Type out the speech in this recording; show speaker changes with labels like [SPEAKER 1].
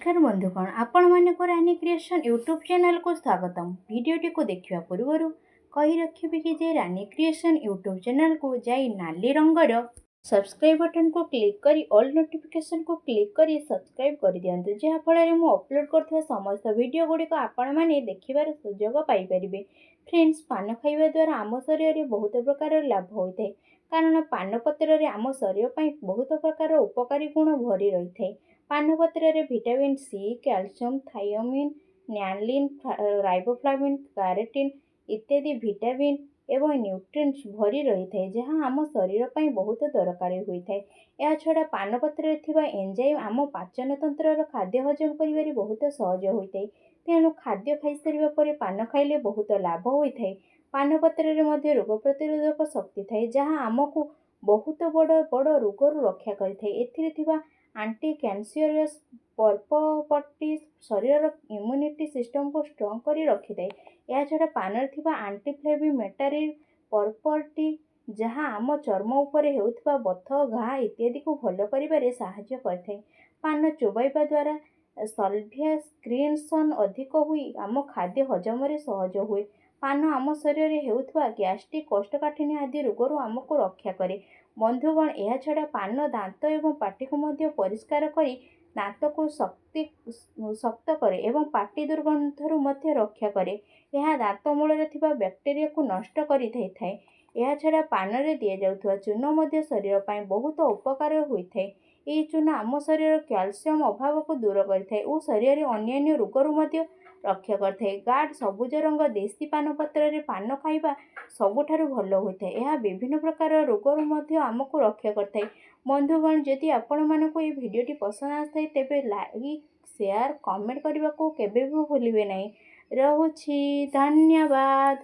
[SPEAKER 1] नमस्कार बंधुगण आपण मानकर रानी क्रिएशन यूट्यूब चैनल को स्वागतम। वीडियोटी को देखा पूर्व कही रखिए कि जे रानी क्रिएशन यूट्यूब चैनल को जाई नाली रंगर सब्सक्राइब बटन को क्लिक करी ऑल नोटिफिकेशन को क्लिक करी सब्सक्राइब कर दियंतु जहाँफल मु अपलोड कर समस्त वीडियो गुड़िक आपण मैंने देखिबार सुजोग पाइपर। फ्रेंड्स, पान खाइबा द्वारा आम शरीर में बहुत प्रकार लाभ होता है कारण पान पत्र रे आम शरीर पर बहुत प्रकार उपकारी गुण भरी रही है। पान पत्र रे विटामिन सी, कैल्शियम, थायोमिन, न्यालिन, राइबोफ्लाविन, कैरोटीन इत्यादि विटामिन एवं न्यूट्रिएंट्स भरी रही है जहाँ आम शरीर पर बहुत दरकारी होता है। यह छड़ा पान पत्र थिबा एंजाइम आम पाचन तंत्र खाद्य हजम करिबारे बहुत सहज होता है। तेणु खाद्य खाई सारिबा परे पान खाइले बहुत लाभ होता है। पान पत्र रे मध्य रोग प्रतिरोधक शक्ति थाए जहाँ आमको बहुत बड़ बड़ रोगरू रक्षा करिथाए। एथिरे थिबा आंटी कैंसरियस पर्पटी शरीर इम्यूनिटी सिस्टम को स्ट्रंग करी रखिथाए। यह छड़ा पान थिबा आंटी इन्फ्लेमेटरी पर्पटी जहाँ आम चर्म उपरे हेउथबा बथ, घा इत्यादि को भल करिबारे सहायता करथाए। पान चोबाइबा द्वारा सल्फेट्स अधिक हुई आम खाद्य हजम रे सहज हुए। पान आम शरीर में हेउथबा गैस्ट्रिक, कोष्ठकाठिन्य आदि रोगरू आमको रक्षा करे। बंधुगण, यह छड़ा पान दांत एवं पाटी को मध्य परिष्कार करी दांत को शक्त करे एवं पाटी दुर्गंधरू मध्य रक्षा करे। यह दांत मूल रे थिबा बैक्टेरिया को नष्ट करि थाए। यह छड़ा पान रे दिया जाउथबा चून मध्य शरीर पर बहुत उपकार होइथाए। यह चून आम शरीर कैल्शियम अभाव को दूर करिथाए और शरीर में अन्य रोगरू मध्य रक्षा करथाए। गाढ़ सबुज रंग देशी पान पत्र रे पान खाइबा सबुठारु भल होइथाए। यह विभिन्न प्रकार रोगरू मध्य आमको रक्षा करथाए। बंधुगण, जदि आपण मानक ये वीडियोटी पसंद आए तेबे लाइक, शेयर, कमेंट करने को केबे भी भूलिबे नहीं। रहुछि, धन्यवाद।